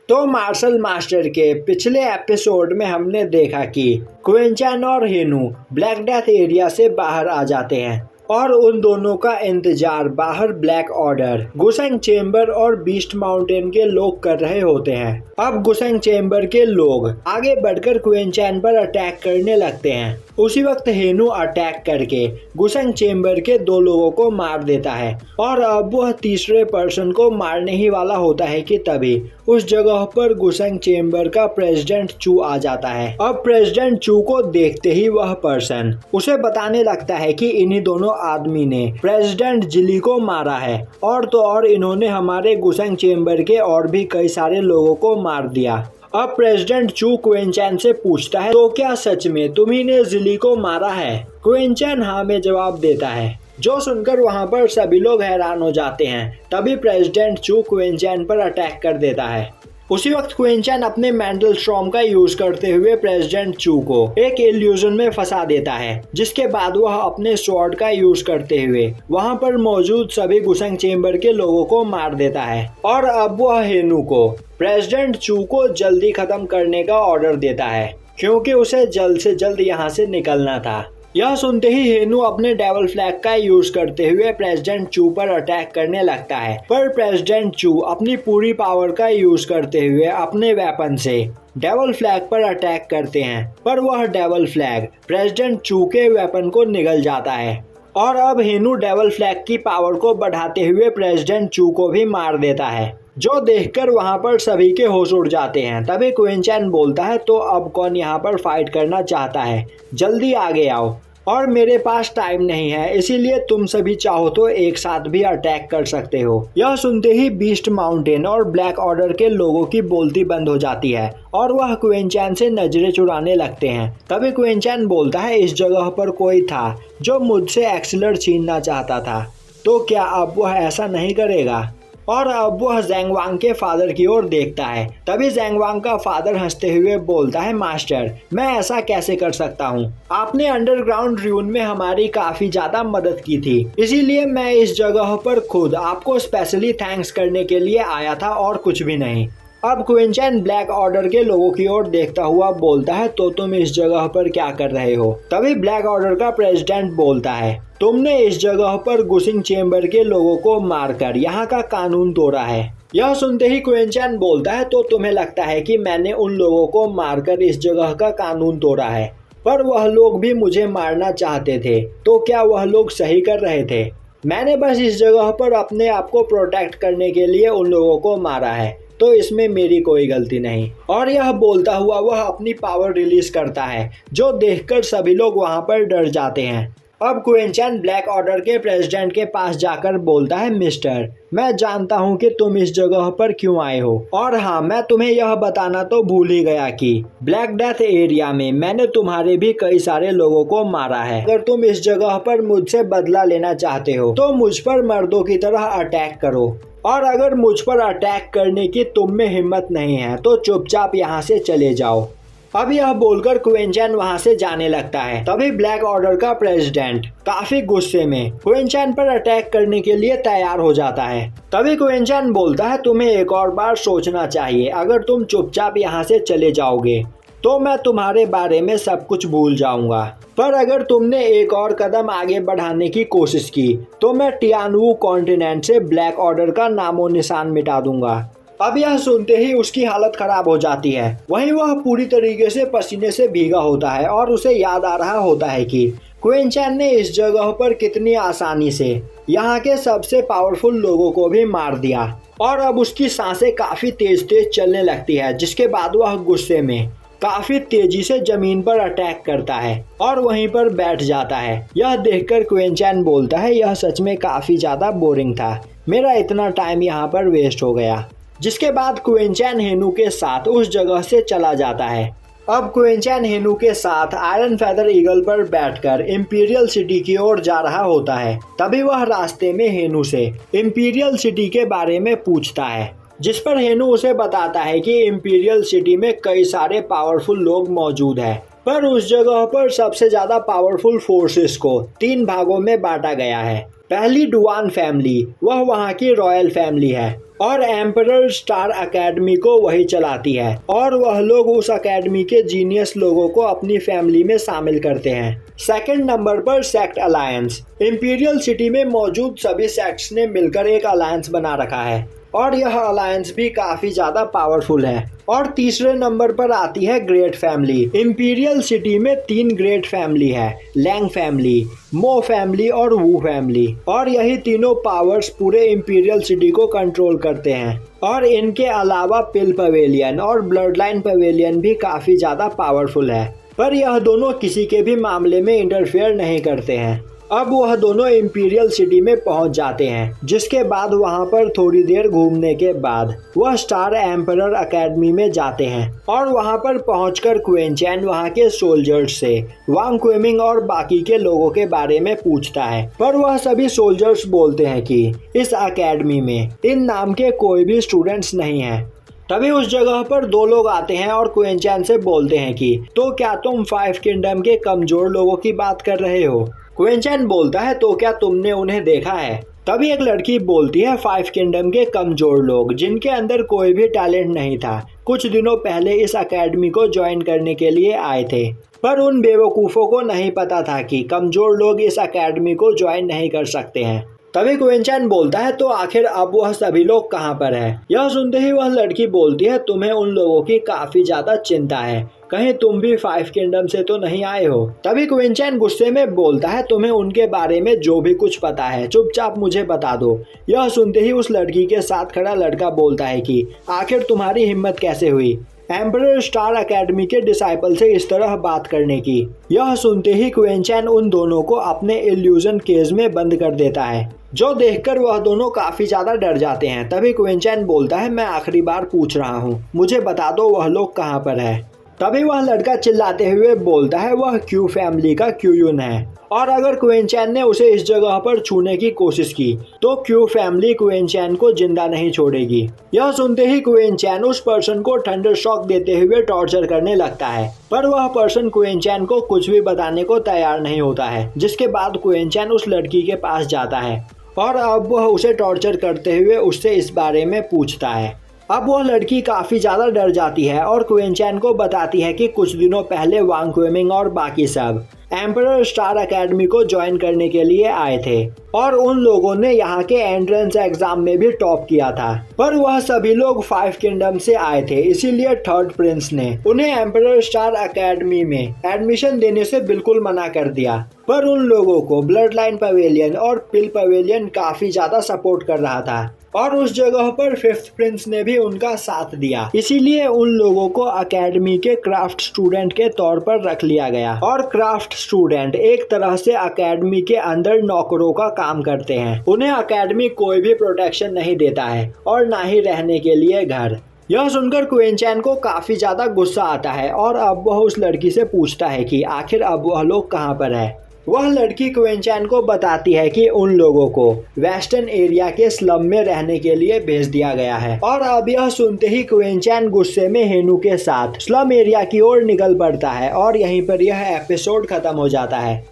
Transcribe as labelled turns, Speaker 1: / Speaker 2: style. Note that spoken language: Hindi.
Speaker 1: तो मार्शल मास्टर के पिछले एपिसोड में हमने देखा कि क्विंचन और हेनू ब्लैक डेथ एरिया से बाहर आ जाते हैं और उन दोनों का इंतजार बाहर ब्लैक ऑर्डर, गुसेंग चेंबर और बीस्ट माउंटेन के लोग कर रहे होते हैं। अब गुसेंग चेंबर के लोग आगे बढ़कर क्विंचन पर अटैक करने लगते हैं। उसी वक्त हेनू अटैक करके गुसेंग चेंबर के 2 लोगों को मार देता है और अब वह तीसरे पर्सन को मारने ही वाला होता है कि तभी उस जगह पर गुसेंग चेंबर का प्रेसिडेंट चू आ जाता है। अब प्रेसिडेंट चू को देखते ही वह पर्सन उसे बताने लगता है कि इन्हीं दोनों आदमी ने प्रेसिडेंट जिली को मारा है और तो और इन्होंने हमारे गुसेंग चेंबर के और भी कई सारे लोगों को मार दिया। अब प्रेसिडेंट चू क्विंचन से पूछता है, तो क्या सच में तुम्ही ने जिली को मारा है? क्विंचन हाँ में जवाब देता है, जो सुनकर वहां पर सभी लोग हैरान हो जाते हैं। तभी प्रेसिडेंट चू क्विंचन पर अटैक कर देता है। उसी वक्त क्विंचन अपने मेंटल स्टॉर्म का यूज करते हुए प्रेसिडेंट चू को एक इल्यूजन में फंसा देता है, जिसके बाद वह अपने स्वॉर्ड का यूज करते हुए वहां पर मौजूद सभी गुसेंग चेंबर के लोगों को मार देता है और अब वह हेनू को प्रेसिडेंट चू को जल्दी खत्म करने का ऑर्डर देता है, क्योंकि उसे जल्द से जल्द यहाँ से निकलना था। यह सुनते ही हेनू अपने डेविल फ्लैग का यूज करते हुए प्रेसिडेंट चू पर अटैक करने लगता है, पर प्रेसिडेंट चू अपनी पूरी पावर का यूज करते हुए अपने वेपन से डेविल फ्लैग पर अटैक करते हैं, पर वह डेविल फ्लैग प्रेसिडेंट चू के वेपन को निगल जाता है और अब हेनू डेविल फ्लैग की पावर को बढ़ाते हुए प्रेसिडेंट चू को भी मार देता है, जो देखकर वहां पर सभी के होश उड़ जाते हैं। तभी क्विंचन बोलता है, तो अब कौन यहाँ पर फाइट करना चाहता है? जल्दी आगे आओ, और मेरे पास टाइम नहीं है, इसीलिए तुम सभी चाहो तो एक साथ भी अटैक कर सकते हो। यह सुनते ही बीस्ट माउंटेन और ब्लैक ऑर्डर के लोगों की बोलती बंद हो जाती है और वह क्विंचन से नजरें चुराने लगते हैं। तभी क्विंचन बोलता है, इस जगह पर कोई था जो मुझसे एक्सेलर छीनना चाहता था, तो क्या अब वह ऐसा नहीं करेगा? और अब वह ज़ैंगवांग के फादर की ओर देखता है। तभी ज़ैंगवांग का फादर हंसते हुए बोलता है, मास्टर मैं ऐसा कैसे कर सकता हूँ? आपने अंडरग्राउंड र्यून में हमारी काफी ज्यादा मदद की थी, इसीलिए मैं इस जगह पर खुद आपको स्पेशली थैंक्स करने के लिए आया था और कुछ भी नहीं। अब क्विंचन ब्लैक ऑर्डर के लोगों की ओर देखता हुआ बोलता है, तो तुम इस जगह पर क्या कर रहे हो? तभी ब्लैक ऑर्डर का प्रेसिडेंट बोलता है, तुमने इस जगह पर गुसिंग चेंबर के लोगों को मारकर यहाँ का कानून तोड़ा है। यह सुनते ही क्विंचन बोलता है, तो तुम्हें लगता है कि मैंने उन लोगों को मारकर इस जगह का कानून तोड़ा है, पर वह लोग भी मुझे मारना चाहते थे, तो क्या वह लोग सही कर रहे थे? मैंने बस इस जगह पर अपने आप को प्रोटेक्ट करने के लिए उन लोगों को मारा है, तो इसमें मेरी कोई गलती नहीं। और यह बोलता हुआ वह अपनी पावर रिलीज करता है, जो देखकर सभी लोग वहां पर डर जाते हैं। अब क्विंचन ब्लैक ऑर्डर के प्रेसिडेंट के पास जाकर बोलता है, मिस्टर मैं जानता हूं कि तुम इस जगह पर क्यों आए हो, और हाँ मैं तुम्हें यह बताना तो भूल ही गया कि ब्लैक डेथ एरिया में मैंने तुम्हारे भी कई सारे लोगों को मारा है। अगर तुम इस जगह पर मुझसे बदला लेना चाहते हो तो मुझ पर मर्दों की तरह अटैक करो, और अगर मुझ पर अटैक करने की तुम में हिम्मत नहीं है तो चुपचाप यहाँ से चले जाओ। अब यह बोलकर क्विंचन वहां से जाने लगता है। तभी ब्लैक ऑर्डर का प्रेसिडेंट काफी गुस्से में क्विंचन पर अटैक करने के लिए तैयार हो जाता है। तभी क्विंचन बोलता है, तुम्हें एक और बार सोचना चाहिए, अगर तुम चुपचाप यहाँ से चले जाओगे तो मैं तुम्हारे बारे में सब कुछ भूल जाऊंगा, पर अगर तुमने एक और कदम आगे बढ़ाने की कोशिश की तो मैं टियानवू कॉन्टिनेंट से ब्लैक ऑर्डर का नामो निशान मिटा दूंगा। अब यह सुनते ही उसकी हालत खराब हो जाती है। वहीं वह पूरी तरीके से पसीने से भीगा होता है और उसे याद आ रहा होता है कि क्विंचन ने इस जगह पर कितनी आसानी से यहाँ के सबसे पावरफुल लोगों को भी मार दिया, और अब उसकी सांसें काफी तेज तेज चलने लगती है, जिसके बाद वह गुस्से में काफी तेजी से जमीन पर अटैक करता है और वहीं पर बैठ जाता है। यह देखकर क्विंचन बोलता है, यह सच में काफी ज्यादा बोरिंग था, मेरा इतना टाइम यहाँ पर वेस्ट हो गया। जिसके बाद क्विंचन हेनू के साथ उस जगह से चला जाता है। अब क्विंचन हेनू के साथ आयरन फेदर ईगल पर बैठकर इंपीरियल सिटी की ओर जा रहा होता है। तभी वह रास्ते में हेनू से इंपीरियल सिटी के बारे में पूछता है, जिस पर हेनू उसे बताता है कि इंपीरियल सिटी में कई सारे पावरफुल लोग मौजूद हैं, पर उस जगह पर सबसे ज्यादा पावरफुल फोर्सेस को 3 भागों में बांटा गया है। पहली डुआन फैमिली, वह वहाँ की रॉयल फैमिली है और एम्परर स्टार एकेडमी को वही चलाती है और वह लोग उस एकेडमी के जीनियस लोगों को अपनी फैमिली में शामिल करते हैं। सेकंड नंबर पर सेक्ट अलायंस। इंपीरियल सिटी में मौजूद सभी सेक्ट्स ने मिलकर एक अलायंस बना रखा है और यह अलायंस भी काफी ज्यादा पावरफुल है। और तीसरे नंबर पर आती है ग्रेट फैमिली। इंपीरियल सिटी में 3 ग्रेट फैमिली है, लैंग फैमिली, मो फैमिली और वू फैमिली, और यही तीनों पावर्स पूरे इंपीरियल सिटी को कंट्रोल करते हैं। और इनके अलावा पिल पवेलियन और ब्लड लाइन पवेलियन भी काफी ज्यादा पावरफुल है, पर यह दोनों किसी के भी मामले में इंटरफेयर नहीं करते हैं। अब वह दोनों इंपीरियल सिटी में पहुंच जाते हैं, जिसके बाद वहां पर थोड़ी देर घूमने के बाद वह स्टार एम्परर एकेडमी में जाते हैं और वहां पर पहुंचकर क्वीन चैन वहां के सोल्जर्स से वांग क्वेमिंग और बाकी के लोगों के बारे में पूछता है, पर वह सभी सोल्जर्स बोलते हैं कि इस एकेडमी में इन नाम के कोई भी स्टूडेंट्स नहीं है। तभी उस जगह पर 2 लोग आते हैं और क्वीन चैन से बोलते हैं कि तो क्या तुम 5 किंगडम के कमजोर लोगों की बात कर रहे हो? क्वीन चैन बोलता है तो क्या तुमने उन्हें देखा है? तभी एक लड़की बोलती है 5 किंगडम के कमजोर लोग जिनके अंदर कोई भी टैलेंट नहीं था, कुछ दिनों पहले इस एकेडमी को ज्वाइन करने के लिए आए थे, पर उन बेवकूफ़ों को नहीं पता था कि कमजोर लोग इस एकेडमी को ज्वाइन नहीं कर सकते हैं। तभी क्वीन चैन बोलता है तो आखिर अब वह सभी लोग कहाँ पर है? यह सुनते ही वह लड़की बोलती है तुम्हें उन लोगों की काफी ज्यादा चिंता है, कहीं तुम भी 5 किंगडम से तो नहीं आए हो? तभी क्वीन चैन गुस्से में बोलता है तुम्हें उनके बारे में जो भी कुछ पता है चुपचाप मुझे बता दो। यह सुनते ही उस लड़की के साथ खड़ा लड़का बोलता है कि आखिर तुम्हारी हिम्मत कैसे हुई एम्परर स्टार एकेडमी के डिसाइपल से इस तरह बात करने की? यह सुनते ही क्वीन चैन उन दोनों को अपने इल्यूजन केज में बंद कर देता है, जो देखकर वह दोनों काफी ज्यादा डर जाते हैं। तभी क्वीन चैन बोलता है मैं आखिरी बार पूछ रहा हूँ, मुझे बता दो वह लोग कहाँ पर है? तभी वह लड़का चिल्लाते हुए बोलता है वह क्यू फैमिली का क्यूयुन है और अगर क्वीन चैन ने उसे इस जगह पर छूने की कोशिश की तो क्यू फैमिली क्वीन चैन को जिंदा नहीं छोड़ेगी। यह सुनते ही क्वीन चैन उस पर्सन को थंडर शॉक देते हुए टॉर्चर करने लगता है, पर वह पर्सन क्वीन चैन को कुछ भी बताने को तैयार नहीं होता है, जिसके बाद क्वीन चैन उस लड़की के पास जाता है और अब वह उसे टॉर्चर करते हुए उससे इस बारे में पूछता है। अब वह लड़की काफी ज्यादा डर जाती है और क्वीन चैन को बताती है कि कुछ दिनों पहले वांग क्वेमिंग और बाकी सब एम्परर स्टार एकेडमी को ज्वाइन करने के लिए आए थे और उन लोगों ने यहाँ के एंट्रेंस एग्जाम में भी टॉप किया था, पर वह सभी लोग 5 किंगडम से आए थे, इसीलिए थर्ड प्रिंस ने उन्हें एम्परर स्टार एकेडमी में एडमिशन देने से बिल्कुल मना कर दिया। पर उन लोगों को ब्लड लाइन पवेलियन और पिल पवेलियन काफी ज्यादा सपोर्ट कर रहा था और उस जगह पर 5th प्रिंस ने भी उनका साथ दिया, इसीलिए उन लोगों को एकेडमी के क्राफ्ट स्टूडेंट के तौर पर रख लिया गया। और क्राफ्ट स्टूडेंट एक तरह से एकेडमी के अंदर नौकरों का काम करते हैं, उन्हें एकेडमी कोई भी प्रोटेक्शन नहीं देता है और ना ही रहने के लिए घर। यह सुनकर क्वीन चैन को काफी ज्यादा गुस्सा आता है और अब वह उस लड़की से पूछता है कि आखिर अब वह लोग कहाँ पर है। वह लड़की क्वीन चैन को बताती है कि उन लोगों को वेस्टर्न एरिया के स्लम में रहने के लिए भेज दिया गया है और अब यह सुनते ही क्वीन चैन गुस्से में हेनू के साथ स्लम एरिया की ओर निकल पड़ता है और यहीं पर यह एपिसोड खत्म हो जाता है।